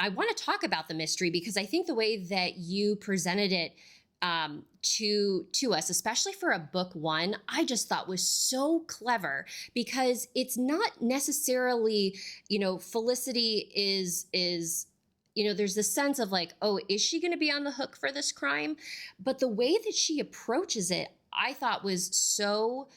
I want to talk about the mystery because I think the way that you presented it to us, especially for a book one, I just thought was so clever because it's not necessarily, Felicity is there's this sense of like, oh, is she going to be on the hook for this crime? But the way that she approaches it, I thought was so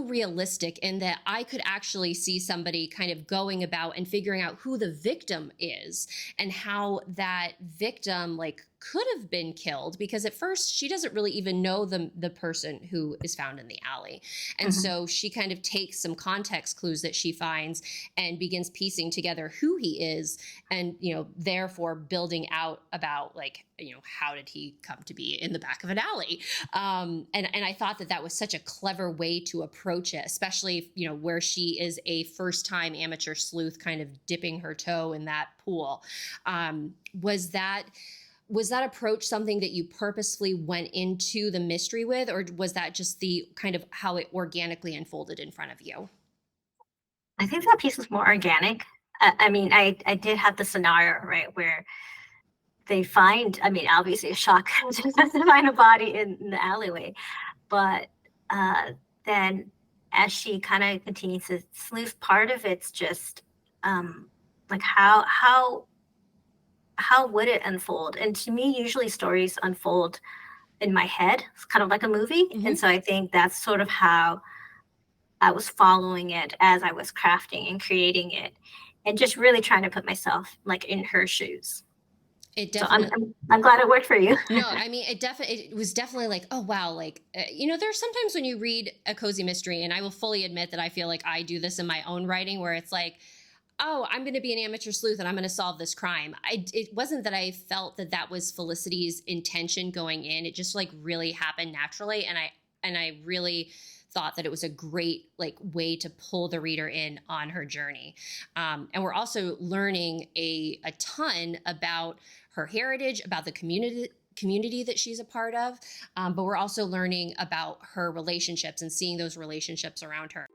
realistic in that I could actually see somebody kind of going about and figuring out who the victim is and how that victim like could have been killed, because at first she doesn't really even know the person who is found in the alley. And Mhm. so she kind of takes some context clues that she finds and begins piecing together who he is, and therefore building out about like, how did he come to be in the back of an alley. And I thought that was such a clever way to approach it, especially where she is a first time amateur sleuth kind of dipping her toe in that pool. Was that approach something that you purposefully went into the mystery with, or was that just the kind of how it organically unfolded in front of you? I think that piece was more organic. I mean, I did have the scenario, right, where they find, I mean, obviously a shock to find a body in the alleyway, but uh, then as she kind of continues to sleuth, part of it's just like how would it unfold? And to me, usually stories unfold in my head. It's kind of like a movie, and Hmm. so I think that's sort of how I was following it as I was crafting and creating it, and just really trying to put myself like in her shoes. It So I'm definitely. I'm, I'm glad it worked for you. No, I mean, it was definitely like, oh wow, like there's sometimes when you read a cozy mystery, and I will fully admit that I feel like I do this in my own writing, where it's like, oh, I'm going to be an amateur sleuth and I'm going to solve this crime. It wasn't that I felt that was Felicity's intention going in. It just like really happened naturally, and I really thought that it was a great like way to pull the reader in on her journey. And we're also learning a ton about her heritage, about the community that she's a part of, but we're also learning about her relationships and seeing those relationships around her.